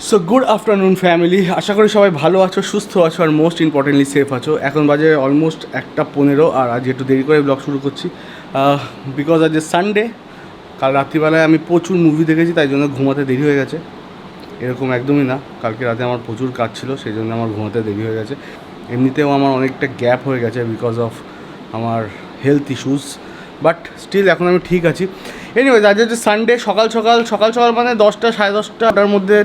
So good afternoon family, আশা করি সবাই ভালো আছো, সুস্থ আছো আর মোস্ট ইম্পর্টেন্টলি সেফ আছো। এখন বাজে অলমোস্ট 1:15 আর আজ একটু দেরি করে ব্লগ শুরু করছি বিকজ আজ সানডে। কাল রাত্রিবেলায় আমি প্রচুর মুভি দেখেছি, তাই জন্য ঘুমাতে দেরি হয়ে গেছে। এরকম একদমই না, কালকে রাতে আমার প্রচুর কাজ ছিল, সেই জন্য আমার ঘুমাতে দেরি হয়ে গেছে। এমনিতেও আমার অনেকটা গ্যাপ হয়ে গেছে বিকজ অফ আমার হেলথ ইস্যুস, বাট স্টিল এখন আমি ঠিক আছি। এনিওয়েজ আজ হচ্ছে সানডে, সকাল সকাল মানে 10টা সাড়ে 10টার মধ্যে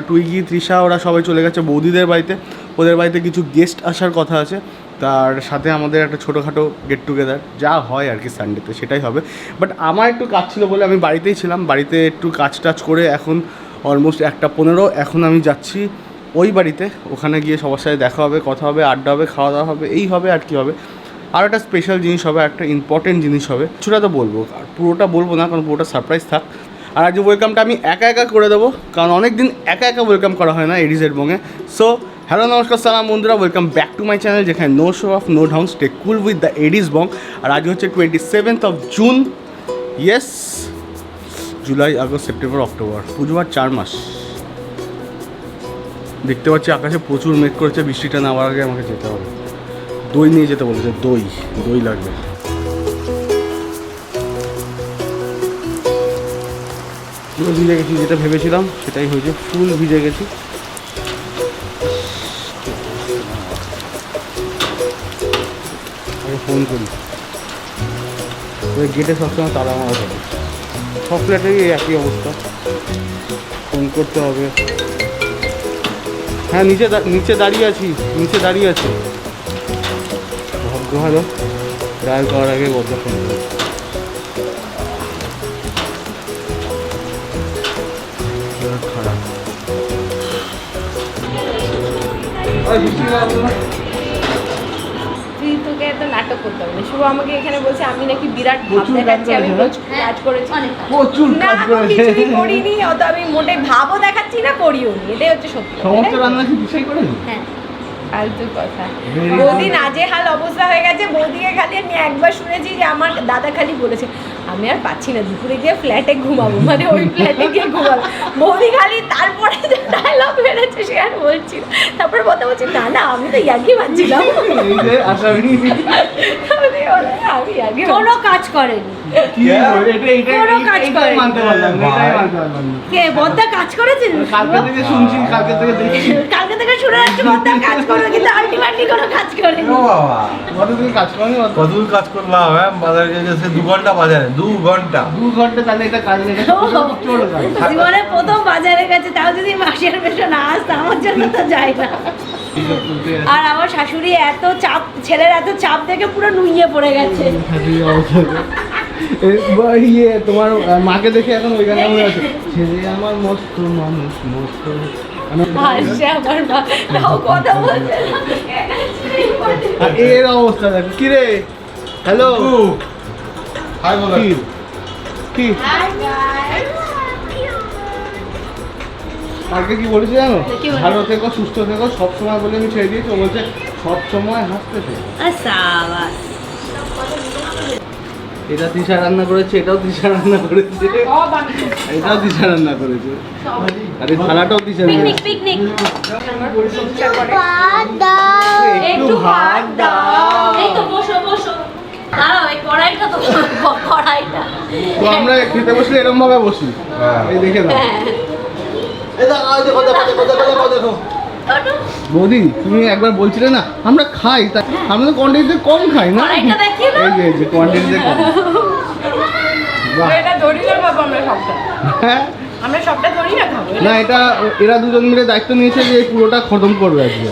টুইগি, তৃষা ওরা সবাই চলে গেছে বৌদিদের বাড়িতে। ওদের বাড়িতে কিছু গেস্ট আসার কথা আছে, তার সাথে আমাদের একটা ছোটোখাটো গেট টুগেদার যা হয় আর কি সানডেতে, সেটাই হবে। বাট আমার একটু কাজ ছিল বলে আমি বাড়িতেই ছিলাম, বাড়িতে একটু কাজ টাজ করে এখন অলমোস্ট 1:15। এখন আমি যাচ্ছি ওই বাড়িতে, ওখানে গিয়ে সবার সাথে দেখা হবে, কথা হবে, আড্ডা হবে, খাওয়া দাওয়া হবে, এই হবে আর কি হবে। আর একটা স্পেশাল জিনিস হবে, একটা ইম্পর্টেন্ট জিনিস হবে, কিছুটা তো বলবো, আর পুরোটা বলবো না কারণ পুরোটা সারপ্রাইজ থাক। আর আজ ওয়েলকামটা আমি একা করে দেবো, কারণ অনেক দিন একা ওয়েলকাম করা হয় না এডিজ এডবংয়ে। সো হ্যালো নমস্কার সালাম বন্ধুরা, welcome back to my channel, যেখানে no show off no down, stay cool with the এডিজ বং। আর আজ হচ্ছে 27th June. Yes, July, August, September, October, Puja আর 4 মাস। দেখতে পাচ্ছি আকাশে প্রচুর মেঘ করেছে, বৃষ্টিটা নামার আগে আমাকে যেতে হবে। দই নিয়ে যেতে বলেছে, দই লাগবে। পুরো ভিজে গেছি, যেটা ভেবেছিলাম সেটাই হয়েছে, ফুল ভিজে গেছি। ফোন করি, ওই গেটে সবসময় তালা মারা থাকে, সব ফ্ল্যাটেই একই অবস্থা, ফোন করতে হবে। হ্যাঁ, নিচে দাঁড়িয়ে আছি। ভাগ্য ভালো, ড্রাইভ করার আগে বদলা ফোন করে। খারাপ তোকে এত নাটক করতে হবে না। শুভ আমাকে এখানে বলছে আমি নাকি বিরাট ভাব দেখাচ্ছি, আমি কাজ করেছি, প্রচুর কাজ করেছি, কিছুই করিনি, অত আমি মোটে ভাবও দেখাচ্ছি না, করিও নি, এটাই হচ্ছে সত্যি। সমস্ত রান্না কি বিষয় করে? হ্যাঁ, ফালতু কথা। বৌদি নাজেহাল অবস্থা হয়ে গেছে। বৌদিকে খালি আমি একবার শুনেছি যে আমার দাদা খালি বলেছে আমি আর পাচ্ছি না, দুপুরে গিয়ে ফ্ল্যাটে ঘুমাবো, মানে ওই ফ্ল্যাটে গিয়ে ঘুমাবো। বৌদি খালি তারপরে যে ডায়লগ বেড়েছে সে আর বলছি না, তারপরে বলছি না আমি তো ইয়ার্কি মারছিলাম। আমি ইয়ার্কি, কোনো কাজ করেনি, কোনো কাজ করেনি। কে বদ্দা কাজ করেছে? কালকে থেকে শুনছি, কালকে থেকে দেখছি, কালকে থেকে শুনে যাচ্ছে বদ্দা কাজ করবে, কিন্তু আলটিমেটলি কোনো কাজ করেনি। কতদিন কাজ করেনি? কতদূর কাজ করলাম? বাজারে গেছে 2 ঘন্টা, বাজারে 2 ঘন্টা। তাহলে এটা কাজ নেই, জীবনে প্রথম বাজারে গেছে, তাও যদি মাসের বেশি না আসতো আমার জন্য তো যায় না। আর আমার শাশুড়ি এত চাপ, ছেলের এত চাপ দেখে পুরো নুইয়ে পড়ে গেছে। তোমার মাকে দেখে এখন ওই গানে মনে আছে, ছেলে আমার মস্ত মানুষ মস্ত। হাসছে আমার মা, তাও কথা বলছে। আর এর অবস্থা দেখো, কি রে? হ্যালো, হাই বলো। কি কালকে কি বলেছে জানো? ভালো থেকো, সুস্থ থেকো, সবসময় বলে আমি ছেড়ে দিয়েছি। ও বলছে সবসময় হাসতে থেকো। এটা তৃষা রান্না করেছে, এটাও তৃষা রান্না করেছে, এটাও তৃষা রান্না করেছে, আর এই থালাটাও তৃষা রান্না করেছে। পিকনিক একটু ভাত দাও। এই তো বসো দাঁড়াও, এই কড়াইটা তো কড়াইটা তো আমরা খেতে বসলে এরকম ভাবে বসি, এই দেখে দাও। বৌদি তুমি একবার বলছিলে না আমরা খাই, তা আমরা তো কোয়ান্টিটিতে কম খাই না, এই যে কোয়ান্টিটিতে কম। এটা ধরি না বাবা, আমরা সবটা, হ্যাঁ আমরা সবটা ধরি না, খাবো না, এটা এরা দুজন মিলে দায়িত্ব নিয়েছে যে পুরোটা খতম করবে আজকে।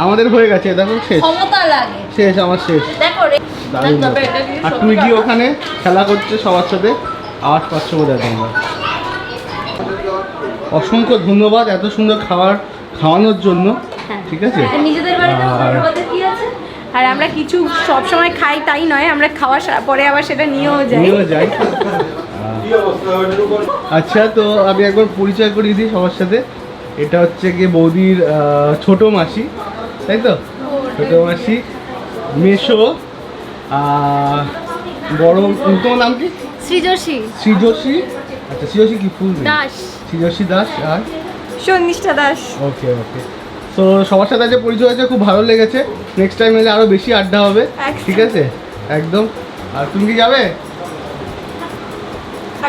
আমাদের হয়ে গেছে, দেখো শেষ, ক্ষমতা লাগে, শেষ আমার শেষ। দেখো রে, দারুণ। আর তুই কি ওখানে খেলা করছে সবার সাথে, আওয়াজ পাচ্ছ বোধহয় তোমরা। অসংখ্য ধন্যবাদ এত সুন্দর খাওয়ানোর জন্য, ঠিক আছে। নিজেদের বাড়িতে কি আছে, আর আমরা কিছু সব সময় খাই তাই নয়, আমরা খাওয়ার পরে আবার সেটা নিয়েও যাই। আচ্ছা, তো আমি একবার পরিচয় করিয়ে দিই সবার সাথে। এটা হচ্ছে গিয়ে বৌদির ছোট মাসি, তাই তো? ছোট মাসি, মেশো, বড়। তোমার নাম কি? সৃজসী। সৃজসী, আচ্ছা সৃজসী কি ফুল? দাস। সৃজসী দাস। আর সন্নিষ্ঠা দাস। ওকে ওকে, তো সবার সাথে আজকে পরিচয় হয়েছে, খুব ভালো লেগেছে। নেক্সট টাইম এলে আরো বেশি আড্ডা হবে, একদম। ঠিক আছে? একদম। আর তুমি কি যাবে?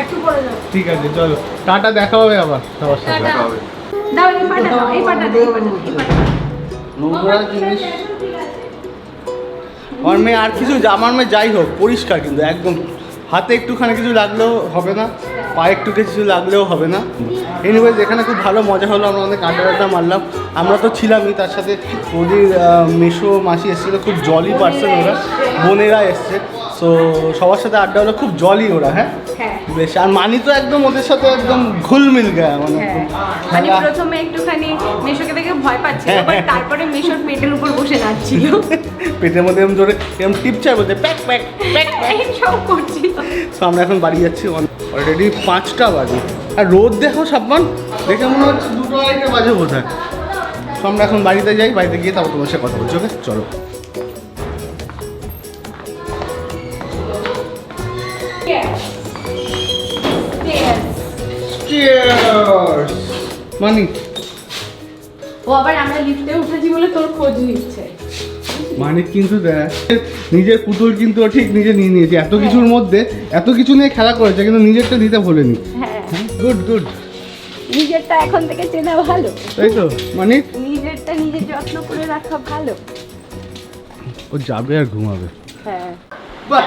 একটু পরে যাও। ঠিক আছে, চলো টাটা, দেখা হবে আবার সবার সাথে। টাটা। দাও এই পাটা দাও, এই পাটা দাও, এই পাটা দাও, এই পাটা দাও। নোংরা জিনিস আমার মেয়ে, আর কিছু আমার মেয়ে যাই হোক পরিষ্কার, কিন্তু একদম হাতে একটুখানি কিছু লাগলেও হবে না, পায়ে একটু কিছু লাগলেও হবে না। এনিওয়েজ এখানে খুব ভালো মজা হলো, আমরা অনেক আড্ডা মারলাম। আমরা তো ছিলামই, তার সাথে ওদের মেশো মাসি এসেছিলো, খুব জলি পার্সন ওরা, বোনেরা এসছে। সো সবার সাথে আড্ডা হলো, খুব জলি ওরা। হ্যাঁ হ্যাঁ বেশ। আর মানি তো একদম ওদের সাথে একদম ঘুল মিল গায়া, মানে হ্যাঁ। খুব মানে খেলা। প্রথমে একটুখানি মেশোকে দেখে ভয় পাচ্ছিল, হ্যাঁ, বাট হ্যাঁ। তারপরে মেশোর পেটের উপর বসে নাচছিল। পেটের মধ্যে এরকম জোরে এরকম টিপচায় বলতে প্যাক প্যাক প্যাক। সব করছিল। তো আমরা এখন বাড়ি যাচ্ছি, অলরেডি 5টা বাজে। আর রোদ দেখো সাবমান, দেখে মনে হচ্ছে 2-2:30 বাজে বোধ হয়। তো আমরা এখন বাড়িতে যাই, বাড়িতে গিয়ে তারপর তোমার সাথে কথা বলছি। ওকে চলো। মানি ও আবার আমরা লিফটে উঠেছি বলে তোর খোঁজ নিচ্ছে। মানে কিন্তু দেখ, নিজের পুতুল কিন্তু ও ঠিক নিজে নিয়ে নিয়েছে। এত কিছুর মধ্যে এত কিছু নিয়ে খেলা করেছে, কিন্তু নিজেরটা দিতে ভোলেনি। হ্যাঁ, গুড গুড, নিজেরটা এখন থেকে চেনা ভালো। তাই তো? মানে নিজেরটা নিজের যত্ন করে রাখা ভালো। ও যাবে আর ঘুমাবে। হ্যাঁ। বাহ!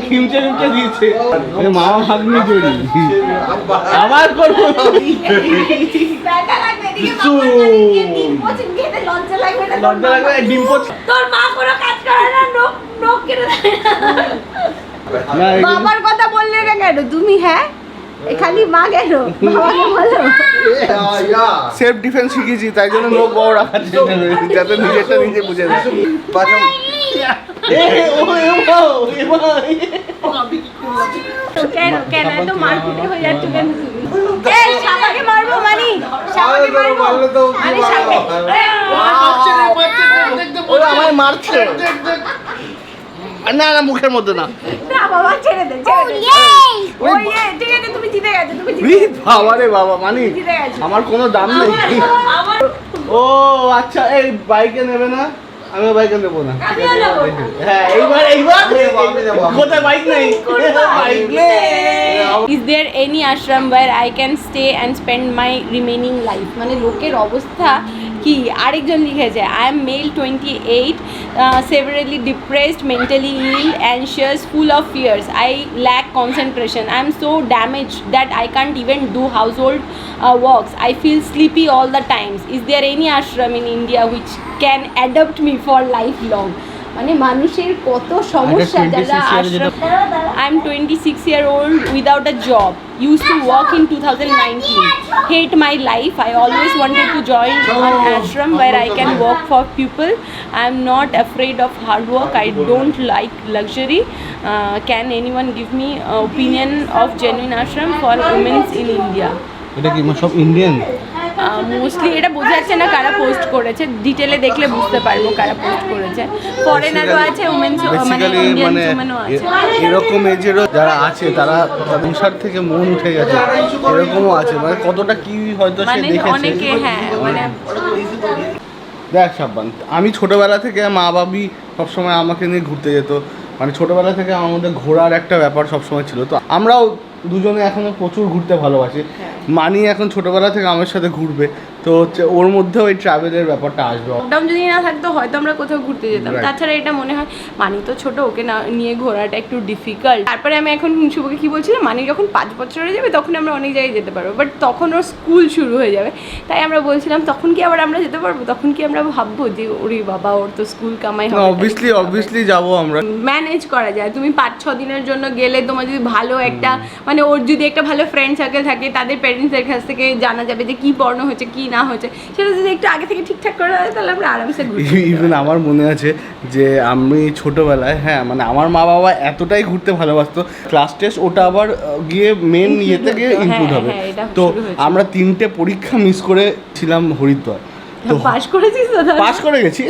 খিমচে খিমচে দিয়েছে। আরে মামা ভাগ্নি জড়ি আবার করবো। ব্যথা লাগবে, এদিকে কিছু। বাবা এদিকে ডিম পচিন খেতে লজ্জা লাগবে না? লজ্জা লাগবে, ডিম পোচ। তোর মা কোনো কাজ করে না, নখ নখ কেটে দেয় না। বাবার কথা বললে না কেন তুমি? হ্যাঁ খালি মা কেন, বাবাকে বলো। সেলফ ডিফেন্স শিখেছি, তাই জন্য লোক বড় রাখার চেষ্টা করেছি, যাতে নিজেরটা নিজে বুঝে নেয়। কেন কেন এত মারপিটে হয়ে যাচ্ছে কেন তুমি? এই শাবাকে মারবো মানি, শাবাকে মারবো মানি, শাবাকে। ওরা আমায় মারছে। না না, মুখের মধ্যে না। না বাবা ছেড়ে দে, ছেড়ে দে। ওই ঠিক আছে, তুমি জিতে গেছো, তুমি জিতে ই বাবা রে বাবা, মানে জিতে গেছো। আমার কোনো দাম নেই। আমার ও আচ্ছা, এই বাইকে নেবে না? আমি বাইকে নেবো না। আমিও নেবো না। হ্যাঁ এইবার কোথায় বাইক নেই? বাইক নেই। Is there any ashram where I can stay and spend my remaining life? মানে লোকের অবস্থা কি? আরেকজন লিখেছে, I am male 28, severely depressed, mentally ill, anxious, full of fears. I lack concentration. I am so damaged that I can't even do household works. I feel sleepy all the times. Is there any ashram in India which can adopt me for lifelong? মানে মানুষের কত সমস্যা যারা আশ্রম। I'm 26-year-old without a job. Used to work in 2019. Hate my life. I always wanted to join an ashram where I can work for people. I'm not afraid of hard work. I don't like luxury. Can anyone give me opinion of genuine ashram for women in India? এটা কি সব Indian? Mostly এটা বোঝা যাচ্ছে না কারা post করেছে, ডিটেলে দেখলে বুঝতে পারবো কারা পোস্ট করেছে। ফরেনারও আছে, উমেন্স মানে বেসিক্যালি ইন্ডিয়ান মানে উমেনও আছে। এরকম এজেরও যারা আছে, তারা সংসার থেকে মন উঠে গেছে, এরকমও আছে। মানে কতটা কি হয়তো সে মানে দেখেছে। অনেকে হ্যাঁ মানে দেখ সাব্বান, আমি ছোটবেলা থেকে মা বাবি সবসময় আমাকে নিয়ে ঘুরতে যেত। মানে ছোটবেলা থেকে আমার মধ্যে ঘোরার একটা ব্যাপার সবসময় ছিল। তো আমরাও দুজনে এখনো প্রচুর ঘুরতে ভালোবাসি। মানি এখন ছোটবেলা থেকে আমার সাথে ঘুরবে, তো হচ্ছে ওর মধ্যেও এই ট্রাভেলের ব্যাপারটা আসবে। লকডাউন যদি না থাকতো হয়তো আমরা কোথাও ঘুরতে যেতাম। Right. তাছাড়া এটা মনে হয় মানি তো ছোট, ওকে না নিয়ে ঘোরাটা একটু ডিফিকাল্ট। তারপরে আমি এখন শুভকে কি বলছিলাম, মানি যখন 5 বছর হয়ে যাবে তখন আমরা অনেক জায়গায় যেতে পারবো, বাট তখন ওর স্কুল শুরু হয়ে যাবে। তাই আমরা বলছিলাম তখন কি আবার আমরা যেতে পারবো? তখন কি আমরা ভাববো যে ওরে বাবা ওর তো স্কুল কামাই হবে। অবভিয়াসলি যাবো আমরা। ম্যানেজ করা যায়। তুমি 5-6 দিনের জন্য গেলে তোমার যদি ভালো একটা মানে ওর যদি একটা ভালো ফ্রেন্ড সার্কেল থাকে, তাদের প্যারেন্টসদের কাছ থেকে জানা যাবে যে কী পড়ানো হচ্ছে কী না হচ্ছে, সেটা যদি একটু আগে থেকে ঠিকঠাক করা হয় তাহলে আমরা আরামসে ঘুরতে ইভেন আমার মনে আছে যে আমি ছোটবেলায়, হ্যাঁ মানে আমার মা বাবা এতটাই ঘুরতে ভালোবাসতো, ক্লাস টেস্ট ওটা আবার গিয়ে মেন ইয়েতে গিয়ে ইনক্লুড হবে। হ্যাঁ, এটা তো শুরু হয়েছিল। আমরা 3টে পরীক্ষা মিস করেছিলাম হরিদ্বার। তো পাস করেছিস তো তাহলে? পাস করে গেছি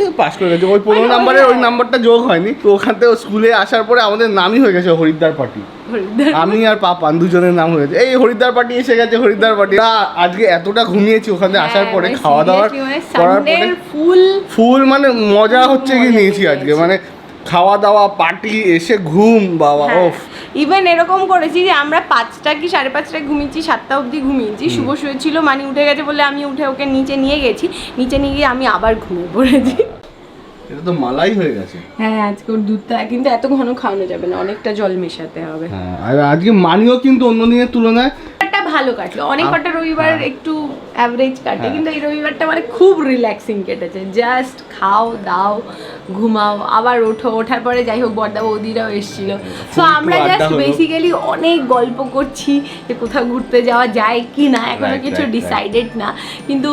ওই 15 নাম্বারের ওই নাম্বারটা যোগ হয়নি, তো ওখান থেকে স্কুলে আসার পরে আমাদের নামই হয়ে গেছে হরিদ্বার পার্টি। আমি আর পাপান দুজনের নাম হয়েছে, এই হরিদ্বার পার্টি এসে গেছে, হরিদ্বার পার্টি। আজকে এতটা ঘুমিয়েছি ওখানে আসার পরে, খাওয়া দাওয়ার করার পরে ফুল মানে মজা হচ্ছে কি নিয়েছি আজকে, মানে খাওয়া দাওয়া পার্টি এসে ঘুম বাবা ওফ। ইভেন এরকম করেছি যে আমরা 5টা কি 5:30টায় ঘুমিয়েছি, 7টা অবধি ঘুমিয়েছি। শুভ শুয়েছিল, মানে উঠে গেছে বলে আমি উঠে ওকে নিচে নিয়ে গেছি, নিচে নিয়ে গিয়ে আমি আবার ঘুমিয়ে পড়েছি। এটা তো মালাই হয়ে গেছে। হ্যাঁ আজকে ওর দুধটা কিন্তু এত ঘন খাওয়ানো যাবে না, অনেকটা জল মেশাতে হবে। হ্যাঁ আর আজকে মানিও কিন্তু অন্য দিনের তুলনায় ভালো কাটলো, অনেক কটা রবিবার একটু অ্যাভারেজ কাটে, কিন্তু এই রবিবারটা মানে খুব রিল্যাক্সিং কেটেছে। জাস্ট খাও দাও ঘুমাও, আবার ওঠার পরে যাই হোক বড়দা বৌদিরাও এসেছিল, সো আমরা জাস্ট বেসিক্যালি অনেক গল্প করছি যে কোথাও ঘুরতে যাওয়া যায় কি না, এখনো কিছু ডিসাইডেড না, কিন্তু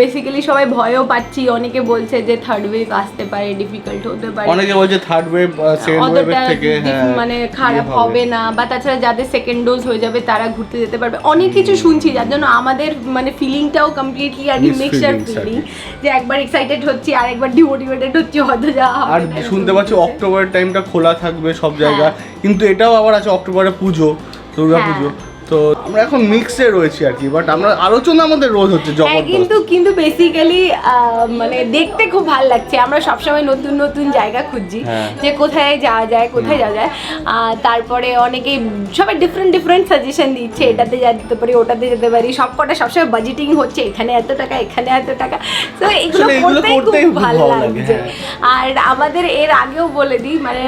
বেসিক্যালি সবাই ভয়ও পাচ্ছি। অনেকে বলছে যে থার্ড ওয়েভ আসতে পারে, ডিফিকাল্ট হতে পারে, অনেকে বলছে থার্ড ওয়েভ সেকেন্ড ওয়েভের থেকে মানে খারাপ হবে না, বা তাছাড়া যাদের সেকেন্ড ডোজ হয়ে যাবে তারা ঘুরতে যেতে পারবে। অনেক কিছু শুনছি যার জন্য আমাদের মানে ফিলিংটাও কমপ্লিটলি আর মিক্সচার ফিলিং, যে একবার এক্সাইটেড হচ্ছি আর একবার ডিমোটিভেটেড হচ্ছি, হয়তো যাওয়া হবে। আর শুনতে পাচ্ছি অক্টোবরের টাইমটা খোলা থাকবে সব জায়গা, কিন্তু এটাও আবার আছে অক্টোবরে পুজো, দুর্গা পুজো, তো আমরা এখন মিক্সে রয়েছি আর কি। বাট আমরা আলোচনা আমাদের রোজ হচ্ছে জবরদস্ত, কিন্তু বেসিক্যালি মানে দেখতে খুব ভালো লাগছে। আমরা সবসময় নতুন নতুন জায়গা খুঁজছি যে কোথায় যাওয়া যায়, কোথায় যাওয়া যায়। তারপরে অনেকেই সবাই ডিফারেন্ট সাজেশন দিচ্ছে, এটাতে যেতে পারি, ওটাতে যেতে পারি। সবসময় বাজেটিং হচ্ছে, এখানে এত টাকা, এখানে এত টাকা, তো এগুলো করতেই খুব ভালো লাগছে। আর আমাদের এর আগেও বলে দিই, মানে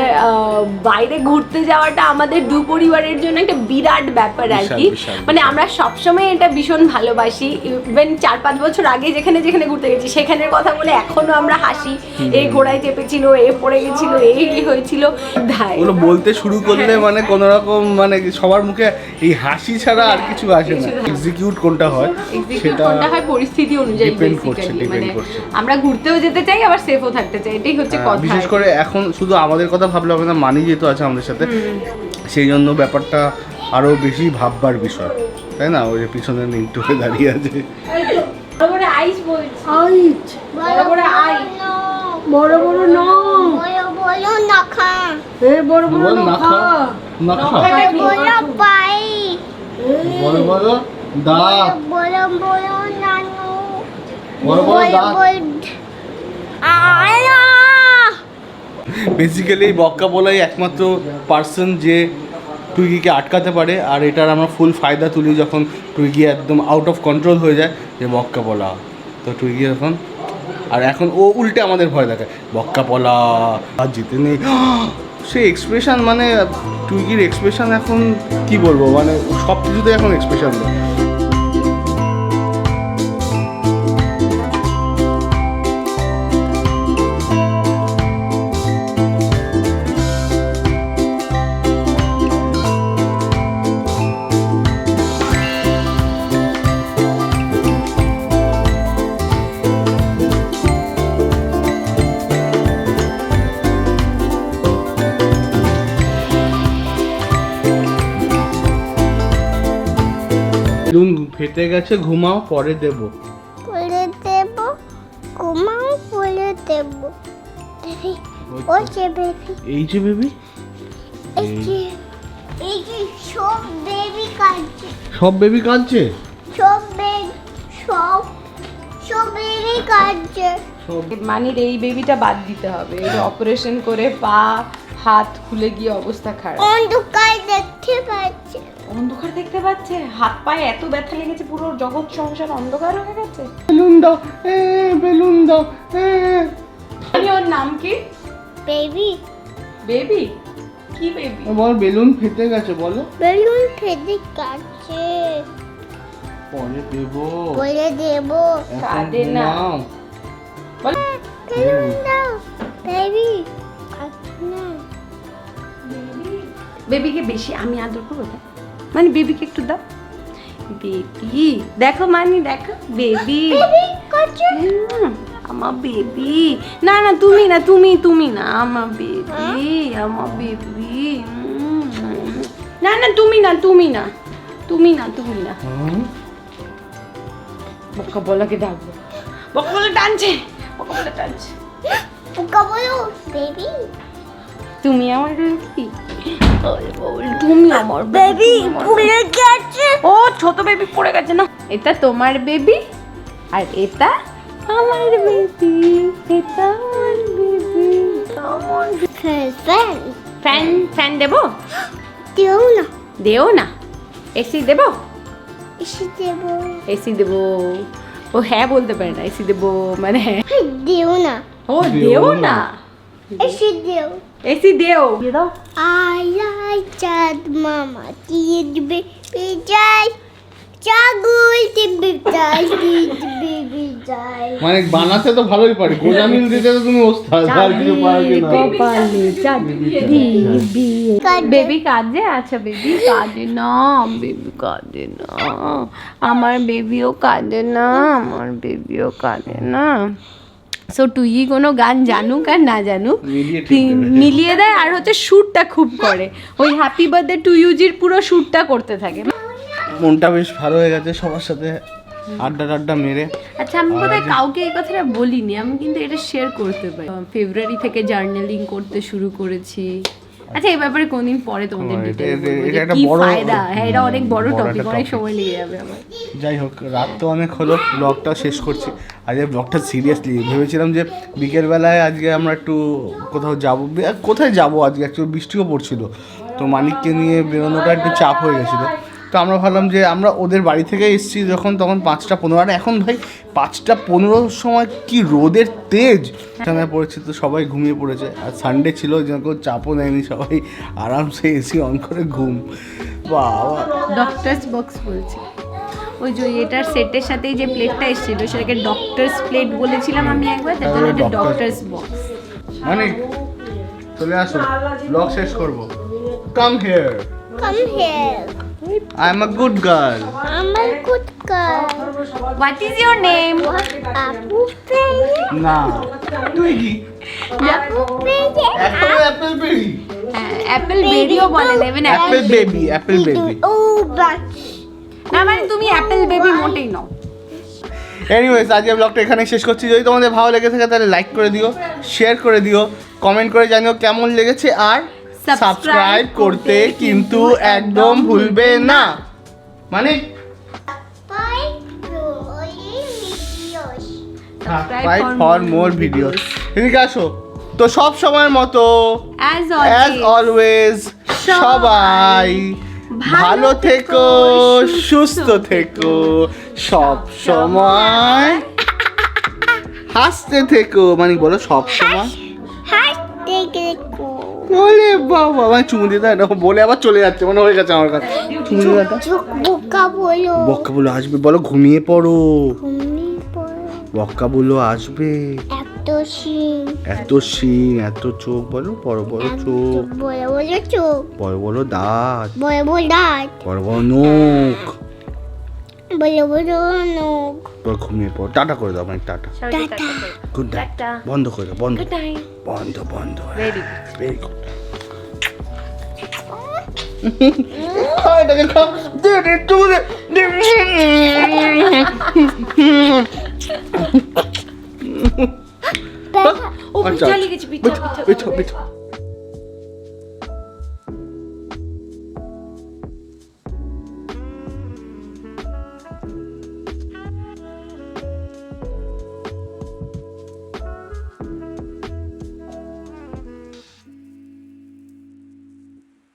বাইরে ঘুরতে যাওয়াটা আমাদের দু পরিবারের জন্য একটা বিরাট ব্যাপার আর কি। মানে আমরা সবসময় এটা ভীষণ ভালোবাসি। ইভেন 4-5 বছর আগে যেখানে যেখানে ঘুরতে গেছি সেখানের কথা বলে এখনো আমরা হাসি, এই ঘোড়ায় চেপেছিল, এ পড়ে গেছিল, এই হয়েছিল, ওগুলো বলতে শুরু করলে মানে কোন রকম মানে সবার মুখে এই হাসি ছাড়া আর কিছু আসে না। এক্সিকিউট কোনটা হয় সেটা পরিস্থিতি অনুযায়ী ডিপেন্ড করছে। আমরা ঘুরতেও যেতে চাই, আবার সেফও থাকতে চাই, এটাই হচ্ছে কথা। বিশেষ করে এখন শুধু আমাদের কথা ভাবলে হবে না, মানি যেহেতু আছে আমাদের সাথে, সেই জন্য ব্যাপারটা আরো বেশি ভাববার বিষয়, তাই না? ওই যে পিছনে নিংটু হয়ে দাঁড়িয়ে আছে, বড় বড় আইস বলছে, আইস বড় বড় আই, বড় বড় না, বড় বড় নাখা, বড় বড় নাখা, বড় পাই, বড় বড় দাঁত, বড় বড় নানু, বড় বড় দাঁত। বেসিক্যালি বক্কা বলাই একমাত্র পার্সন যে টুইগিকে আটকাতে পারে, আর এটার আমরা ফুল ফায়দা তুলি যখন টুইগি একদম আউট অফ কন্ট্রোল হয়ে যায়, যে বক্কা বলা। তো টুইগি এখন ও উল্টে আমাদের ভয় দেখায়, বক্কা বলা আর জিতে নেই, সেই এক্সপ্রেশন, মানে টুইগির এক্সপ্রেশন এখন কি বলবো, মানে সব কিছুতে এখন এক্সপ্রেশন দেয়। বেলুন ফেটে গেছে, ঘুমাও পরে দেব, ঘুমাও পরে দেব। ও যে বেবি, এই যে বেবি, এই যে সব বেবি কাঁদছে, সব বেবি কাঁদছে, সব বেবি কাঁদছে। মানির এই বেবিটা বাদ দিতে হবে, এই অপারেশন করে পা হাত খুলে গিয়ে অবস্থা খারাপ, অন্ধকার দেখতে পাচ্ছে, অন্ধকার দেখতে পাচ্ছে, হাত পায়ে এত ব্যথা লেগেছে পুরো জগৎ সংসার অন্ধকার হয়ে গেছে। বেলুন দাও, বেলুন দাও। ওর নাম কি? বেবি, বেবি কি বেবি? বল বেলুন ফেটে গেছে, বলো। বেলুন ফেটে কাঁদছে, পরে দেব, বলে দেব। কাঁদে না, বেলুন দাও বেবি, কাঁদছে না। বেবিকে বেশি আমি আদর করবো, মানে বেবিকে একটু দাও, বেবি দেখো, মানি দেখো, বেবি আমার বেবি, না না তুমি না, তুমি না, আমার বেবি, আমার বেবি, না না তুমি না, তুমি না বক্কা বলাকে ডাকবো, বকা বলে টানছে, বকা বলে টানছে। পোকা বলো বেবি। তুমি আমার বেবি, তুমি আমার বেবি ভুলে গেছে। ও ছোট বেবি পড়ে গেছে না। এটা তোমার বেবি আর এটা আমার বেবি, এটা আমার বেবি। ফ্যান ফ্যান ফ্যান দেবো? দিও না। দেও না। এসি দেবো? এসে দেবো। এসি দেবো। ও হ্যাঁ বলতে পারে না, এসি দেবো মানে হ্যাঁ। দিও না। ও দেও না। এসে দিও। এসি দেও। দিয়ে দাও। আই আই চাঁদ মামা দিয়ে দিবে বিজয়, চাগুল দিবে বিজয়, দিবে বিজয়। মানে বানাতে তো ভালোই পারি, গোজামিল দিতে তো তুমি ওস্তাদ, আর কিছু পারবে না। কপালে চাঁদ দিবি। বেবি কাঁদে? আচ্ছা বেবি কাঁদে না, বেবি কাঁদে না, আমার বেবিও কাঁদে না, আমার বেবিও কাঁদে না। সো তুই কোনো গান জানুক আর না জানুক মিলিয়ে ঠিক দেবে। মিলিয়ে দেয়, আর হচ্ছে শ্যুটটা খুব করে, ওই হ্যাপি বার্থডে টু ইউজির পুরো শ্যুটটা করতে থাকে। মনটা বেশ ভালো হয়ে গেছে সবার সাথে আড্ডা টাড্ডা মেরে। আচ্ছা আমি বোধহয় কাউকে এই কথাটা বলিনি, আমি কিন্তু এটা শেয়ার করতে পারি। ফেব্রুয়ারি থেকে জার্নালিং করতে শুরু করেছি। আচ্ছা এই ব্যাপারে কোনদিন পরে তোমাদের ডিটেইলস বলবো যে এটা কি বড়- ফায়দা। হ্যাঁ এটা অনেক বড় বড় টপিক, একটা অনেক topic। সময় লেগে যাবে আমার। যাই হোক, রাত তো অনেক হলো, ব্লগটা শেষ করছি। আজকে ব্লগটা সিরিয়াসলি ভেবেছিলাম যে বিকেলবেলায় আজকে আমরা একটু কোথাও যাবো। কোথায় যাবো আজকে, অ্যাকচুয়ালি বৃষ্টিও পড়ছিল, তো মানিককে নিয়ে বেরোনোটা একটু চাপ হয়ে গেছিলো। তো আমরা ভাবলাম যে আমরা ওদের বাড়ি থেকে এসেছি যখন, তখন 5:15, আর এখন ভাই 5:15 সময় কি রোদের তেজ এখানে পড়েছে, তো সবাই ঘুমিয়ে পড়েছে। আর সানডে ছিল, যখন চাপও নেয়নি, সবাই আরামসে এসি অন করে ঘুম। বাবা, ডক্টরস বক্স বলছি, ওই যে এটার সেটের সাথেই যে প্লেটটা এসেছিল সেটাকে ডক্টরস প্লেট বলেছিলাম আমি একবার, তার জন্য এটা ডক্টরস বক্স। মানে চলে আসো, ব্লগ শেষ করব। Come here, Come here. I am a good girl. I'm a good girl. What is your name? Apu baby. না তুই কি Apu baby. Apple baby, apple বেবিও বলে নেবেন। Apple baby, apple baby. Oh, but না মানে তুমি অ্যাপেল বেবি মোটেই নও। এনিওয়েজ আজকে ব্লগটা এখানে শেষ করছি। যদি তোমাদের ভালো লেগে থাকে তাহলে লাইক করে দিও, শেয়ার করে দিও, কমেন্ট করে জানিও কেমন লেগেছে, আর সাবস্ক্রাইব করতে কিন্তু একদম ভুলবে না। মানে bye. Videos. Subscribe for more videos. এদিকে আসো। তো সব সময়ের মতো অ্যাজ অ্যাজ অলওয়েজ সবাই ভালো থেকো, সুস্থ থেকো, সব সময় হাসতে থেকো। মানে বলো সব সময়। Hi, take it cool. বলে বাবা, মানে চুমু দিতে এরকম বলে আবার চলে যাচ্ছে, মানে হয়ে গেছে আমার কাছে। চুমু দিতে চোখ বোকা বলো। বক্কা বলো আসবে, বলো ঘুমিয়ে পড়ো। ঘুমিয়ে পড়ো। বক্কা বলো আসবে। এত শিং। এত শিং, এত চোখ, বলো বড় বড় চোখ, বড় বড় চোখ। বড় বড় দাঁত, বড় বড় দাঁত। বড় বড় নখ। বড় বড় নখ। বলো ঘুমিয়ে পড়ো। টাটা করে দাও, মানে tata, tata. Good night. Tata. বন্ধ করে দাও, বন্ধ গুড নাইট। বন্ধ বন্ধ। Very good. Very good. খাও এটাকে, খাও। দে দে দে দে। ব্যথা। ও পিঠা লেগেছে, পিঠা পিঠা পিঠা পিঠা।